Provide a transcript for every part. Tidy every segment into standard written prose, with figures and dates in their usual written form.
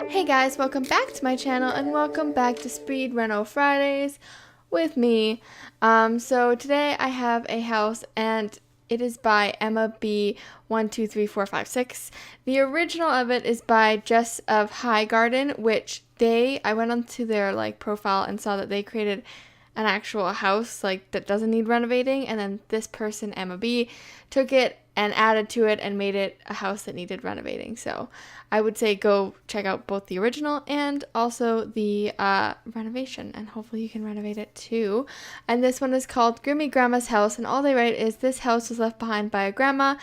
Hey guys, welcome back to my channel and welcome back to Speed Reno Fridays with me. So today I have a house and it is by Emma B 123456. The original of it is by Jess of High Garden, which I went onto their profile and saw that they created an actual house that doesn't need renovating, and then this person, Emma B, took it and added to it and made it a house that needed renovating. So I would say go check out both the original and also the renovation, and hopefully you can renovate it too. And this one is called Grimy Grandma's House, and all they write is, this house was left behind by a grandma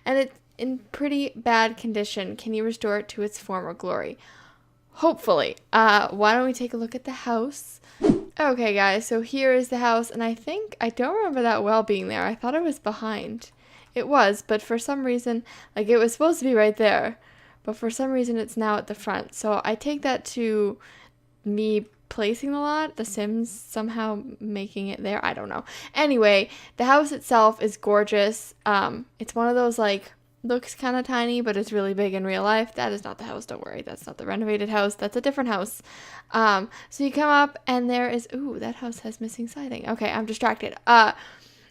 and it's in pretty bad condition. Can you restore it to its former glory? Hopefully. Why don't we take a look at the house? Okay guys, so here is the house, and I don't remember that well being there. I thought it was behind. It was, but for some reason, it was supposed to be right there, but for some reason it's now at the front. So I take that to me placing the lot, The Sims somehow making it there. I don't know. Anyway, the house itself is gorgeous. It's one of those looks kind of tiny, but it's really big in real life. That is not the house, don't worry. That's not the renovated house. That's a different house. So you come up and there is, ooh, that house has missing siding. Okay, I'm distracted.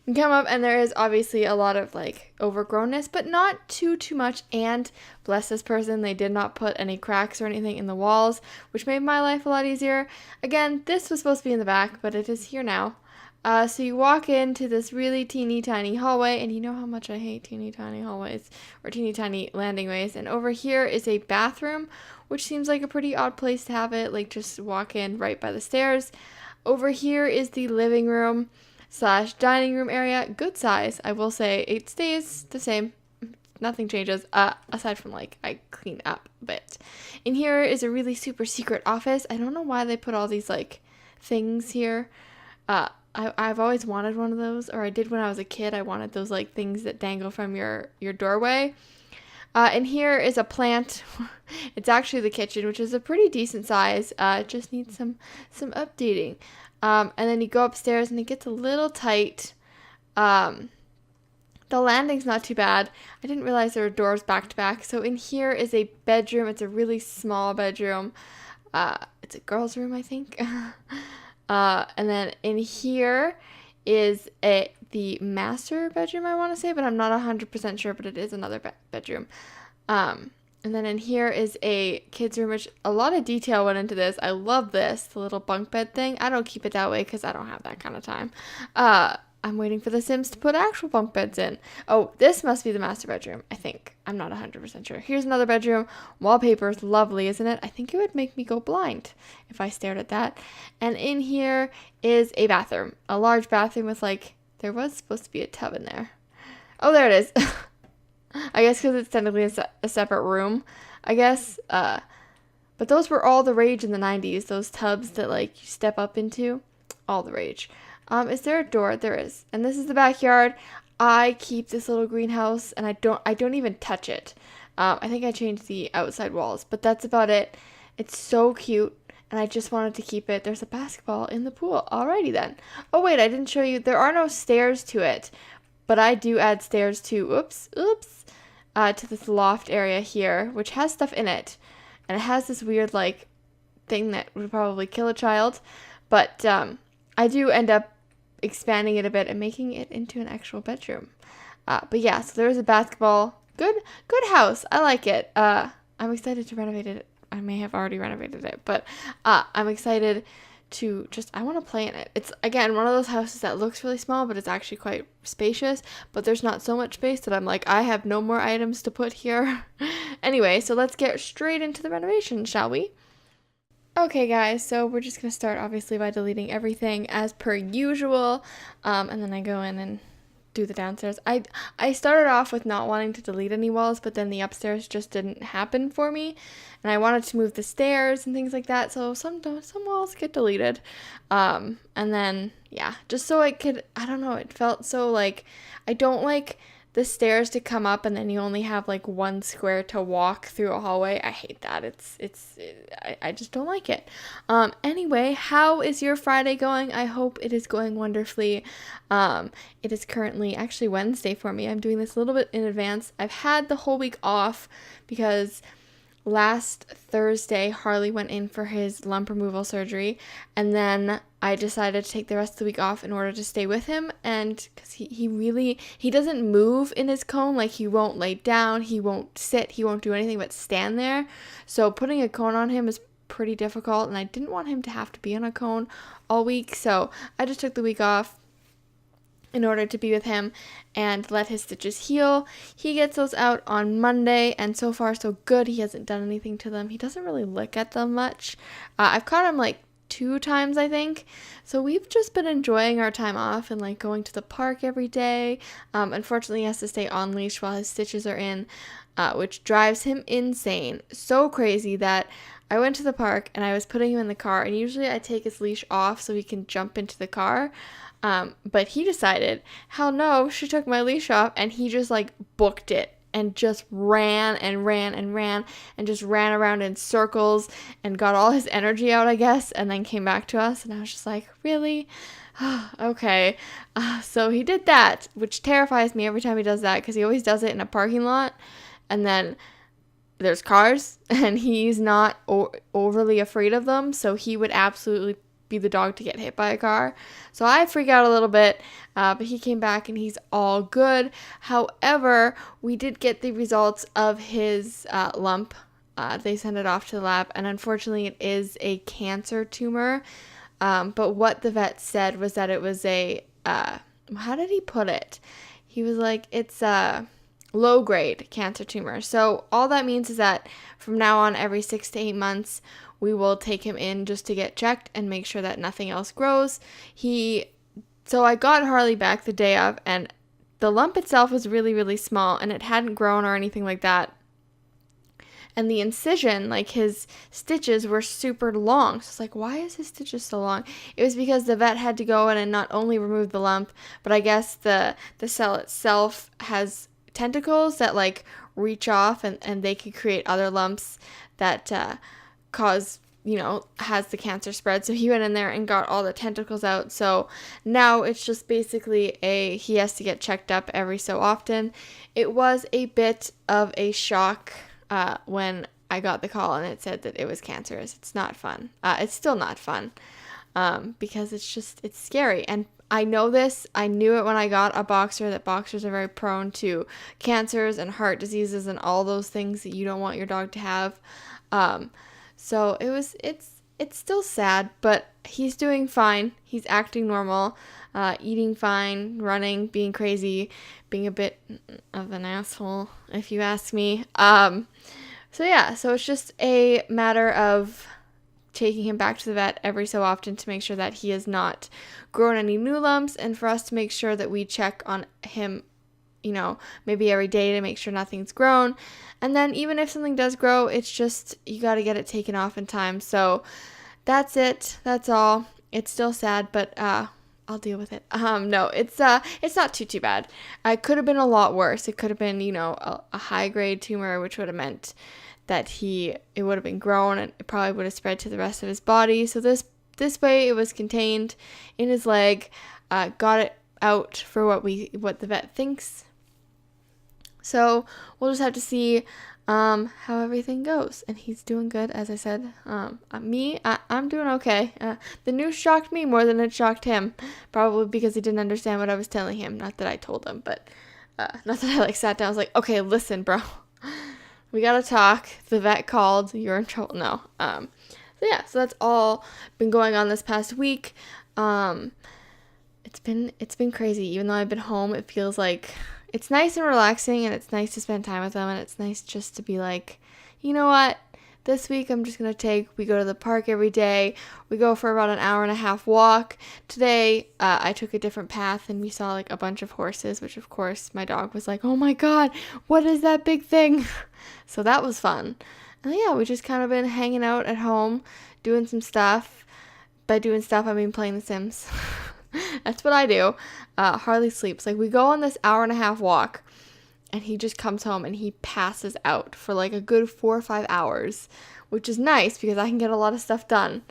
You come up and there is obviously a lot of overgrownness, but not too much. And bless this person, they did not put any cracks or anything in the walls, which made my life a lot easier. Again, this was supposed to be in the back, but it is here now. So you walk into this really teeny tiny hallway, and you know how much I hate teeny tiny hallways or teeny tiny landing ways. And over here is a bathroom, which seems like a pretty odd place to have it, just walk in right by the stairs. Over here is the living room / dining room area. Good size, I will say. It stays the same. Nothing changes, aside from I clean up a bit. In here is a really super secret office. I don't know why they put all these things here. I've always wanted one of those, or I did when I was a kid. I wanted those things that dangle from your doorway. And here is a plant. It's actually the kitchen, which is a pretty decent size. It just needs some updating. And then you go upstairs and it gets a little tight. The landing's not too bad. I didn't realize there were doors back to back. So in here is a bedroom. It's a really small bedroom. It's a girl's room, I think. And then in here is the master bedroom, I want to say, but I'm not 100% sure, but it is another bedroom. And then in here is a kid's room, which a lot of detail went into this. I love this, the little bunk bed thing. I don't keep it that way because I don't have that kind of time. I'm waiting for the Sims to put actual bunk beds in. Oh, this must be the master bedroom, I think. I'm not 100% sure. Here's another bedroom. Wallpaper is lovely, isn't it? I think it would make me go blind if I stared at that. And in here is a bathroom. A large bathroom with there was supposed to be a tub in there. Oh, there it is. I guess because it's technically a separate room, I guess. But those were all the rage in the 90s. Those tubs that you step up into. All the rage. Is there a door? There is. And this is the backyard. I keep this little greenhouse and I don't even touch it. I think I changed the outside walls, but that's about it. It's so cute and I just wanted to keep it. There's a basketball in the pool. Alrighty then. Oh wait, I didn't show you. There are no stairs to it, but I do add stairs to, to this loft area here, which has stuff in it. And it has this weird thing that would probably kill a child, but I do end up expanding it a bit and making it into an actual bedroom. But yeah, so there's a basketball. Good house. I like it. I'm excited to renovate it. I may have already renovated it, but I'm excited to I want to play in it. It's, again, one of those houses that looks really small, but it's actually quite spacious, but there's not so much space that I'm I have no more items to put here. Anyway, so let's get straight into the renovation, shall we? Okay guys, so we're just going to start obviously by deleting everything as per usual, and then I go in and do the downstairs. I started off with not wanting to delete any walls, but then the upstairs just didn't happen for me, and I wanted to move the stairs and things like that, so some walls get deleted, and then, yeah, just so I could, I don't know, it felt so I don't like the stairs to come up and then you only have one square to walk through a hallway. I hate that. I just don't like it. Anyway, how is your Friday going? I hope it is going wonderfully. It is currently actually Wednesday for me. I'm doing this a little bit in advance. I've had the whole week off because last Thursday, Harley went in for his lump removal surgery, and then I decided to take the rest of the week off in order to stay with him, and because he doesn't move in his cone, like he won't lay down, he won't sit, he won't do anything but stand there, so putting a cone on him is pretty difficult, and I didn't want him to have to be on a cone all week, so I just took the week off in order to be with him and let his stitches heal. He gets those out on Monday, and so far so good. He hasn't done anything to them. He doesn't really look at them much. I've caught him like 2 times, I think. So we've just been enjoying our time off and like going to the park every day. Unfortunately, he has to stay on leash while his stitches are in, which drives him insane. So crazy that I went to the park and I was putting him in the car, and usually I take his leash off so he can jump into the car. But he decided, hell no, she took my leash off, and he just like booked it and just ran and ran and ran and just ran around in circles and got all his energy out, I guess, and then came back to us, and I was just like, really? Okay. So he did that, which terrifies me every time he does that, because he always does it in a parking lot, and then there's cars, and he's not overly afraid of them, so he would absolutely be the dog to get hit by a car. So I freak out a little bit, but he came back and he's all good. However, we did get the results of his lump. They sent it off to the lab, and unfortunately it is a cancer tumor. But what the vet said was that it was a, how did he put it? He was like, it's a low-grade cancer tumor. So all that means is that from now on, every 6 to 8 months, we will take him in just to get checked and make sure that nothing else grows. So I got Harley back the day of, and the lump itself was really, really small, and it hadn't grown or anything like that. And the incision, like his stitches, were super long. So it's like, why is his stitches so long? It was because the vet had to go in and not only remove the lump, but I guess the cell itself has tentacles that like reach off, and they could create other lumps that cause, has the cancer spread. So he went in there and got all the tentacles out. So now it's just basically he has to get checked up every so often. It was a bit of a shock when I got the call and it said that it was cancerous. It's not fun. It's still not fun because it's scary. And I know this. I knew it when I got a boxer, that boxers are very prone to cancers and heart diseases and all those things that you don't want your dog to have. So it's still sad, but he's doing fine. He's acting normal, eating fine, running, being crazy, being a bit of an asshole, if you ask me. So it's just a matter of taking him back to the vet every so often to make sure that he has not grown any new lumps, and for us to make sure that we check on him, maybe every day to make sure nothing's grown. And then even if something does grow, it's just, you got to get it taken off in time. So that's it. That's all. It's still sad, but I'll deal with it. No, it's not too bad. It could have been a lot worse. It could have been, a high grade tumor, which would have meant that it would have been grown, and it probably would have spread to the rest of his body. So this way it was contained in his leg, got it out for what the vet thinks. So we'll just have to see how everything goes. And he's doing good, as I said. I'm doing okay. The news shocked me more than it shocked him. Probably because he didn't understand what I was telling him. Not that I told him, but not that I sat down. I was like, okay, listen, bro. We gotta talk. The vet called. You're in trouble. No. So that's all been going on this past week. It's been crazy. Even though I've been home, it feels like it's nice and relaxing, and it's nice to spend time with them, and it's nice just to be like, you know what? This week I'm just going to we go to the park every day. We go for about an hour and a half walk. Today, I took a different path, and we saw like a bunch of horses, which of course my dog was like, oh my God, what is that big thing? So that was fun. And we just kind of been hanging out at home, doing some stuff. By doing stuff, I mean playing The Sims. That's what I do. Harley sleeps. Like, we go on this hour and a half walk, and he just comes home and he passes out for like a good 4 or 5 hours, which is nice because I can get a lot of stuff done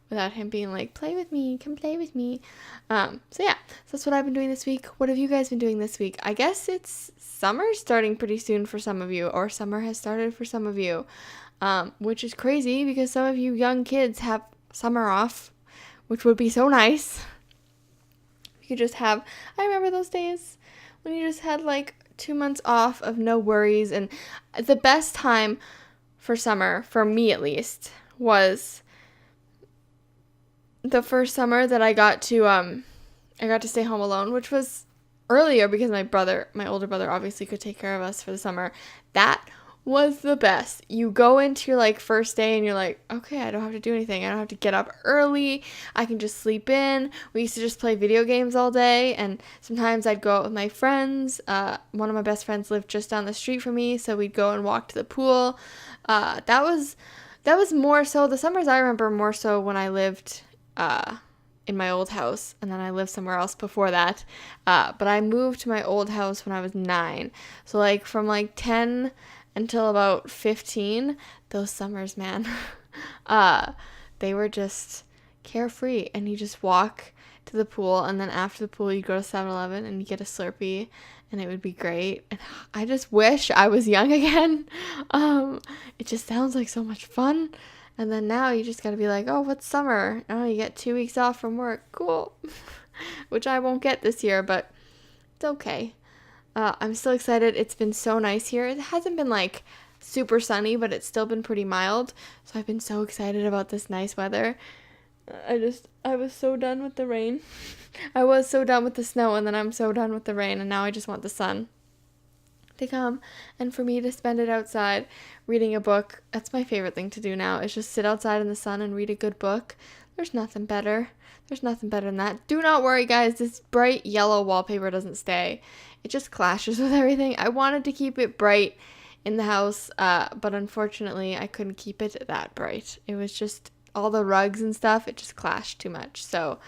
without him being like, play with me, come play with me. So that's what I've been doing this week. What have you guys been doing this week? I guess it's summer starting pretty soon for some of you, or summer has started for some of you. which is crazy because some of you young kids have summer off, which would be so nice. You could just have, I remember those days when you just had like 2 months off of no worries. And the best time for summer, for me at least, was the first summer that I got to stay home alone, which was earlier because my older brother obviously could take care of us for the summer. That was the best. You go into your like first day and you're like, okay, I don't have to do anything. I don't have to get up early. I can just sleep in. We used to just play video games all day, and sometimes I'd go out with my friends. One of my best friends lived just down the street from me, so we'd go and walk to the pool. That was more so the summers I remember more so when I lived in my old house, and then I lived somewhere else before that. But I moved to my old house when I was 9. So like from like 10 until about 15, those summers, man, they were just carefree, and you just walk to the pool, and then after the pool you go to 7-Eleven and you get a Slurpee, and it would be great. And I just wish I was young again. It just sounds like so much fun. And then now you just gotta be like, oh, what's summer? Oh, you get 2 weeks off from work. Cool. Which I won't get this year, but it's okay. I'm still excited. It's been so nice here. It hasn't been like super sunny, but it's still been pretty mild. So I've been so excited about this nice weather. I was so done with the rain. I was so done with the snow, and then I'm so done with the rain, and now I just want the sun to come and for me to spend it outside reading a book. That's my favorite thing to do now, is just sit outside in the sun and read a good book. There's nothing better. There's nothing better than that. Do not worry, guys. This bright yellow wallpaper doesn't stay. It just clashes with everything. I wanted to keep it bright in the house, but unfortunately I couldn't keep it that bright. It was just all the rugs and stuff. It just clashed too much. So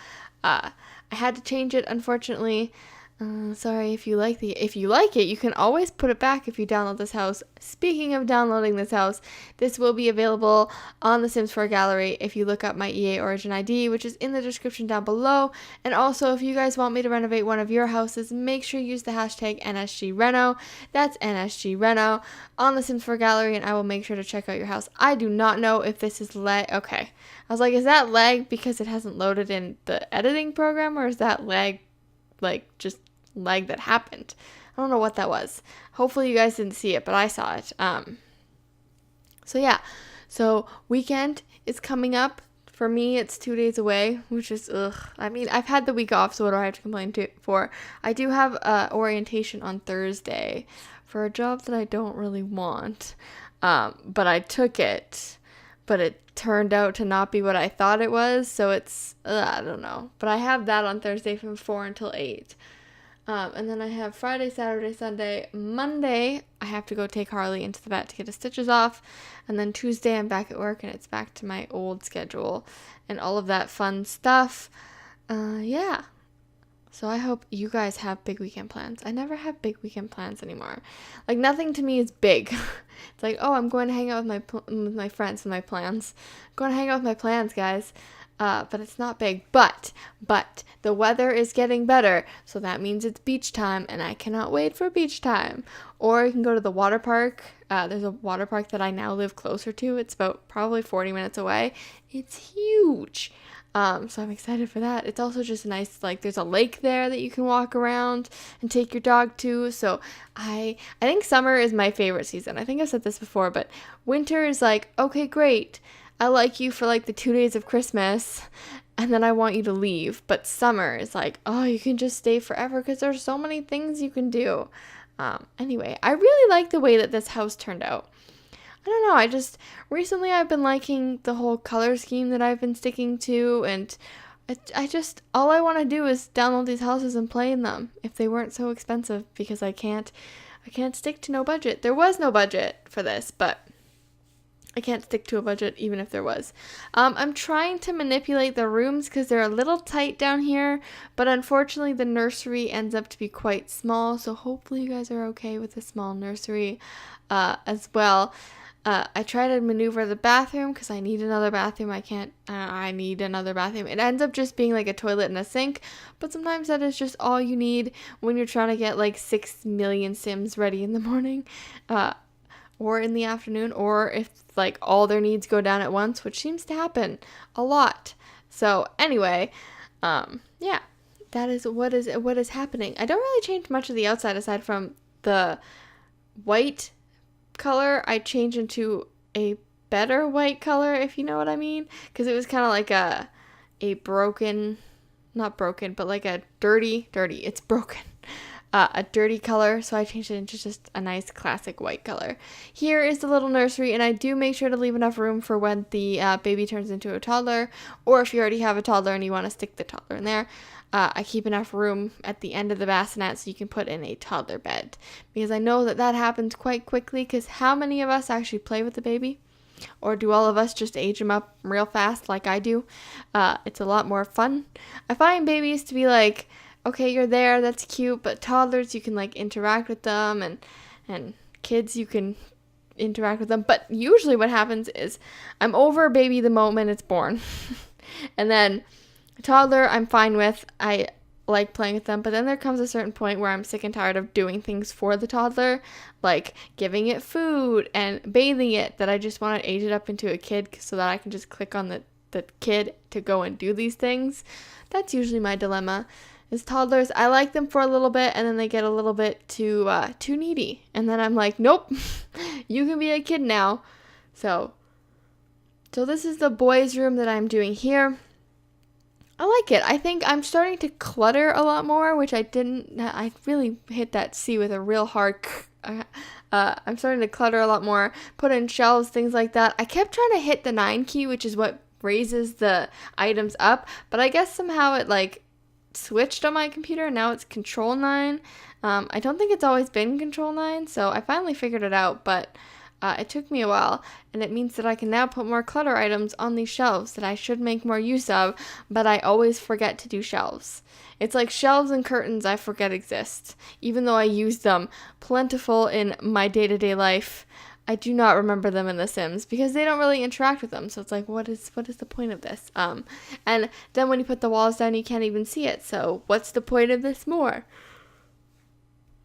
I had to change it, unfortunately. Sorry. If you like it, you can always put it back if you download this house. Speaking of downloading this house, this will be available on the Sims 4 gallery if you look up my EA Origin ID, which is in the description down below. And also, if you guys want me to renovate one of your houses, make sure you use the hashtag NSGReno. That's NSGReno on the Sims 4 gallery, and I will make sure to check out your house. I do not know if this is lag. Okay. I was like, is that lag because it hasn't loaded in the editing program, or is that lag like just lag that happened? I don't know what that was. Hopefully you guys didn't see it, but I saw it. So yeah, so weekend is coming up. For me, it's 2 days away, which is I mean, I've had the week off, so what do I have to complain for? I do have orientation on Thursday for a job that I don't really want, but I took it, but it turned out to not be what I thought it was, so it's I don't know. But I have that on Thursday from 4 until 8. And then I have Friday, Saturday, Sunday. Monday, I have to go take Harley into the vet to get his stitches off. And then Tuesday, I'm back at work, and it's back to my old schedule and all of that fun stuff. Yeah. So I hope you guys have big weekend plans. I never have big weekend plans anymore. Like, nothing to me is big. It's like, oh, I'm going to hang out with my friends with my plans. I'm going to hang out with my plans, guys. But it's not big. But the weather is getting better, so that means it's beach time, and I cannot wait for beach time. Or you can go to the water park. There's a water park that I now live closer to. It's about probably 40 minutes away. It's huge. So I'm excited for that. It's also just nice, like, there's a lake there that you can walk around and take your dog to. So I think summer is my favorite season. I think I've said this before, but winter is like, okay, great. I like you for like the 2 days of Christmas, and then I want you to leave. But summer is like, oh, you can just stay forever because there's so many things you can do. Anyway, I really like the way that this house turned out. I don't know, recently I've been liking the whole color scheme that I've been sticking to, and all I want to do is download these houses and play in them if they weren't so expensive, because I can't stick to no budget. There was no budget for this, but I can't stick to a budget even if there was. I'm trying to manipulate the rooms because they're a little tight down here, but unfortunately the nursery ends up to be quite small, so hopefully you guys are okay with a small nursery as well. I try to maneuver the bathroom because I need another bathroom. I need another bathroom. It ends up just being like a toilet and a sink, but sometimes that is just all you need when you're trying to get like 6 million Sims ready in the morning. or in the afternoon, or if like all their needs go down at once, which seems to happen a lot. So anyway, yeah, that is what is happening. I don't really change much of the outside aside from the white color. I changed into a better white color, if you know what I mean, because it was kind of like a broken, not broken, but like a dirty, it's broken. A dirty color, so I changed it into just a nice classic white color. Here is the little nursery, and I do make sure to leave enough room for when the baby turns into a toddler, or if you already have a toddler and you want to stick the toddler in there. I keep enough room at the end of the bassinet so you can put in a toddler bed, because I know that happens quite quickly, because how many of us actually play with the baby? Or do all of us just age them up real fast like I do? It's a lot more fun. I find babies to be like, okay, you're there, that's cute, but toddlers, you can like interact with them, and kids, you can interact with them. But usually what happens is I'm over a baby the moment it's born. And then toddler, I'm fine with. I like playing with them, but then there comes a certain point where I'm sick and tired of doing things for the toddler, like giving it food and bathing it, that I just want to age it up into a kid so that I can just click on the kid to go and do these things. That's usually my dilemma. Is toddlers, I like them for a little bit, and then they get a little bit too needy, and then I'm like, nope, you can be a kid now. So this is the boys' room that I'm doing here. I like it. I think I'm starting to clutter a lot more, which I didn't. I really hit that C with a real hard. I'm starting to clutter a lot more, put in shelves, things like that. I kept trying to hit the 9 key, which is what raises the items up, but I guess somehow it like switched on my computer, and now it's Control 9. I don't think it's always been Control 9, so I finally figured it out, but it took me a while, and it means that I can now put more clutter items on these shelves that I should make more use of, but I always forget to do shelves. It's like shelves and curtains I forget exist, even though I use them plentiful in my day-to-day life. I do not remember them in The Sims because they don't really interact with them. So it's like, what is the point of this? And then when you put the walls down, you can't even see it. So what's the point of this more?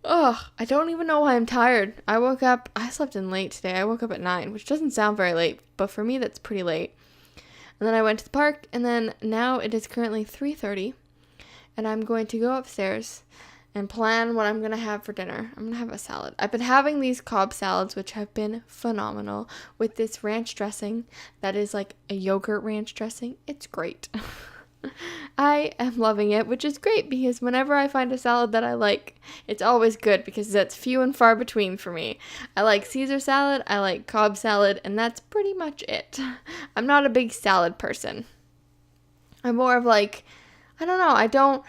Ugh, I don't even know why I'm tired. I slept in late today. I woke up at 9, which doesn't sound very late, but for me that's pretty late. And then I went to the park, and then now it is currently 3:30, and I'm going to go upstairs and plan what I'm going to have for dinner. I'm going to have a salad. I've been having these Cobb salads, which have been phenomenal, with this ranch dressing that is like a yogurt ranch dressing. It's great. I am loving it, which is great because whenever I find a salad that I like, it's always good because that's few and far between for me. I like Caesar salad, I like Cobb salad, and that's pretty much it. I'm not a big salad person. I'm more of like, I don't know,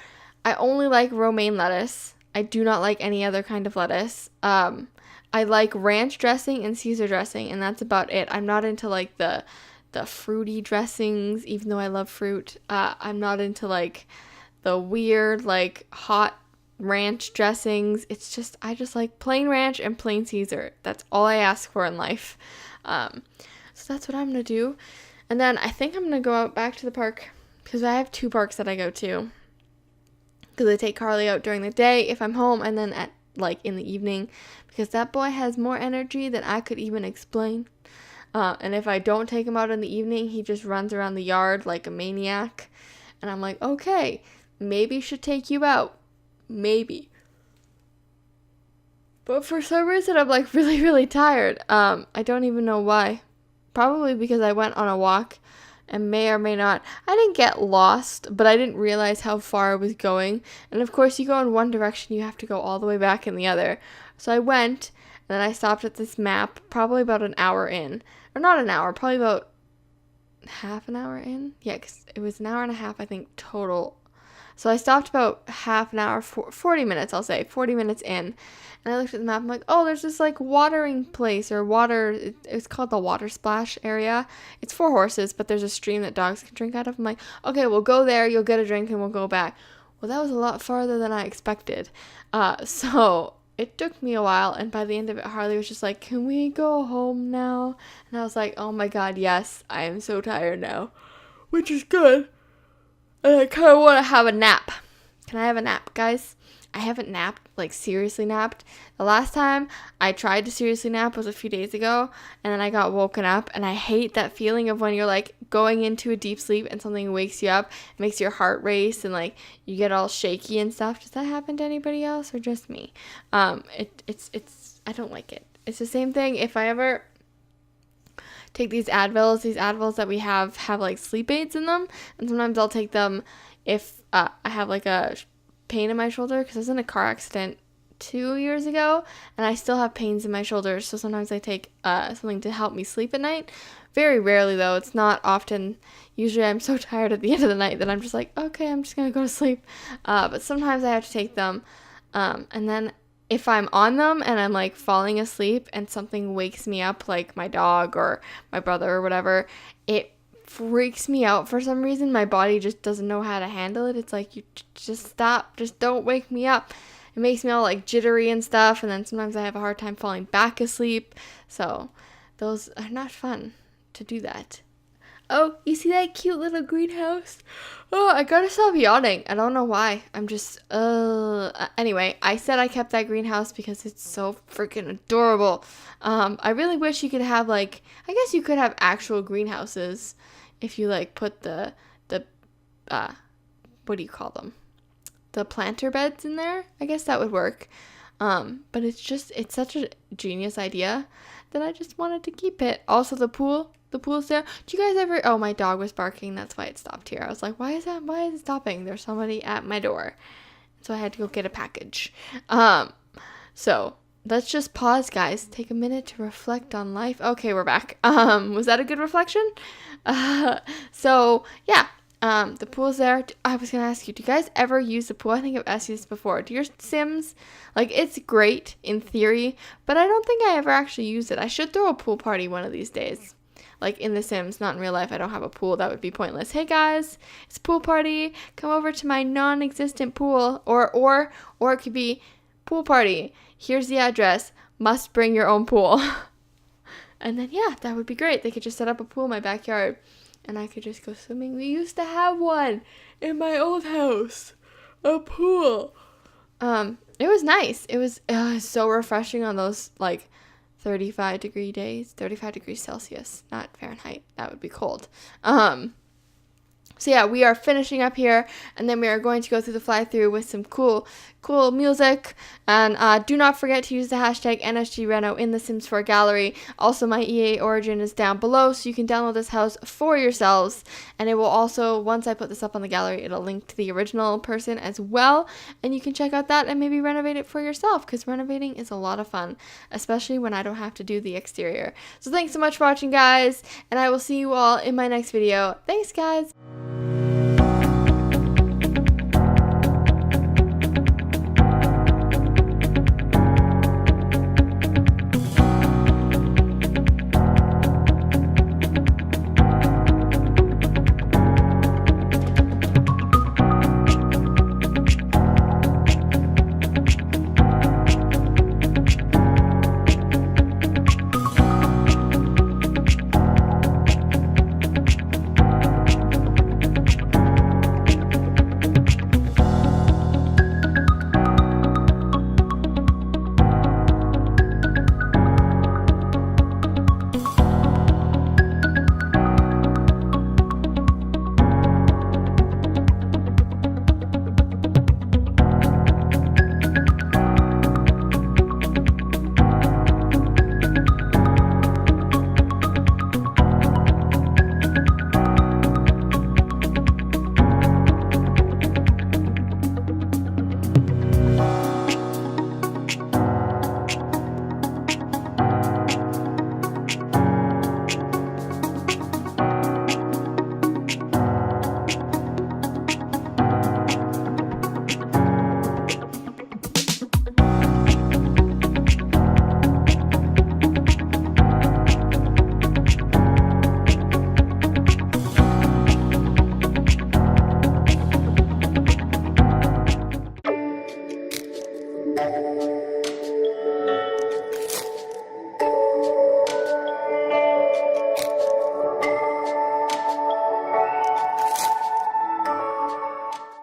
I only like romaine lettuce. I do not like any other kind of lettuce. I like ranch dressing and Caesar dressing, and that's about it. I'm not into like the fruity dressings, even though I love fruit. I'm not into like the weird like hot ranch dressings. I just like plain ranch and plain Caesar. That's all I ask for in life. So that's what I'm gonna do. And then I think I'm gonna go out back to the park because I have 2 parks that I go to. Because I take Carly out during the day if I'm home, and then at like in the evening, because that boy has more energy than I could even explain. And if I don't take him out in the evening, he just runs around the yard like a maniac. And I'm like, okay, maybe should take you out. Maybe. But for some reason, I'm like really, really tired. I don't even know why. Probably because I went on a walk and may or may not. I didn't get lost, but I didn't realize how far I was going. And of course, you go in one direction, you have to go all the way back in the other. So I went, and then I stopped at this map, probably about an hour in. Or not an hour, probably about half an hour in. Yeah, because it was an hour and a half, I think, total. So I stopped about half an hour, 40 minutes, I'll say, 40 minutes in. And I looked at the map, I'm like, oh, there's this, like, watering place, or water, it's called the Water Splash area. It's for horses, but there's a stream that dogs can drink out of. I'm like, okay, we'll go there, you'll get a drink, and we'll go back. Well, that was a lot farther than I expected. So it took me a while, and by the end of it, Harley was just like, can we go home now? And I was like, oh my god, yes, I am so tired now. Which is good. And I kind of want to have a nap. Can I have a nap, guys? I haven't napped, like seriously napped. The last time I tried to seriously nap was a few days ago, and then I got woken up, and I hate that feeling of when you're like going into a deep sleep and something wakes you up, makes your heart race, and like you get all shaky and stuff. Does that happen to anybody else or just me? It's I don't like it. It's the same thing if I ever take these Advils that we have like sleep aids in them, and sometimes I'll take them if I have like a pain in my shoulder, because I was in a car accident 2 years ago and I still have pains in my shoulders, so sometimes I take something to help me sleep at night. Very rarely though, it's not often. Usually I'm so tired at the end of the night that I'm just like, okay, I'm just gonna go to sleep, but sometimes I have to take them, and then if I'm on them and I'm like falling asleep and something wakes me up, like my dog or my brother or whatever, it freaks me out for some reason. My body just doesn't know how to handle it. It's like, you just stop, just don't wake me up. It makes me all like jittery and stuff, and then sometimes I have a hard time falling back asleep. So those are not fun to do that. Oh, you see that cute little greenhouse? Oh, I gotta stop yawning. I don't know why. I'm just, anyway, I said I kept that greenhouse because it's so freaking adorable. I really wish you could have, like, I guess you could have actual greenhouses if you, like, put the what do you call them? The planter beds in there. I guess that would work. But it's such a genius idea that I just wanted to keep it. Also, the pool's there. Do you guys ever, oh, my dog was barking. That's why it stopped here. I was like, why is it stopping? There's somebody at my door. So I had to go get a package. So let's just pause, guys. Take a minute to reflect on life. Okay, we're back. Was that a good reflection? So yeah. The pool's there. I was going to ask you, do you guys ever use the pool? I think I've asked you this before. Do your Sims, like, it's great in theory, but I don't think I ever actually use it. I should throw a pool party one of these days. Like in The Sims, not in real life. I don't have a pool. That would be pointless. Hey guys, it's a pool party. Come over to my non-existent pool. Or it could be pool party. Here's the address. Must bring your own pool. And then, yeah, that would be great. They could just set up a pool in my backyard, and I could just go swimming. We used to have one in my old house. A pool. It was nice. It was so refreshing on those, like, 35-degree days. 35 degrees Celsius, not Fahrenheit. That would be cold. So yeah, we are finishing up here, and then we are going to go through the fly-through with some cool music. And do not forget to use the hashtag NSGReno in the Sims 4 gallery. Also, my EA origin is down below, so you can download this house for yourselves. And it will also, once I put this up on the gallery, it'll link to the original person as well. And you can check out that and maybe renovate it for yourself, because renovating is a lot of fun, especially when I don't have to do the exterior. So thanks so much for watching, guys, and I will see you all in my next video. Thanks, guys.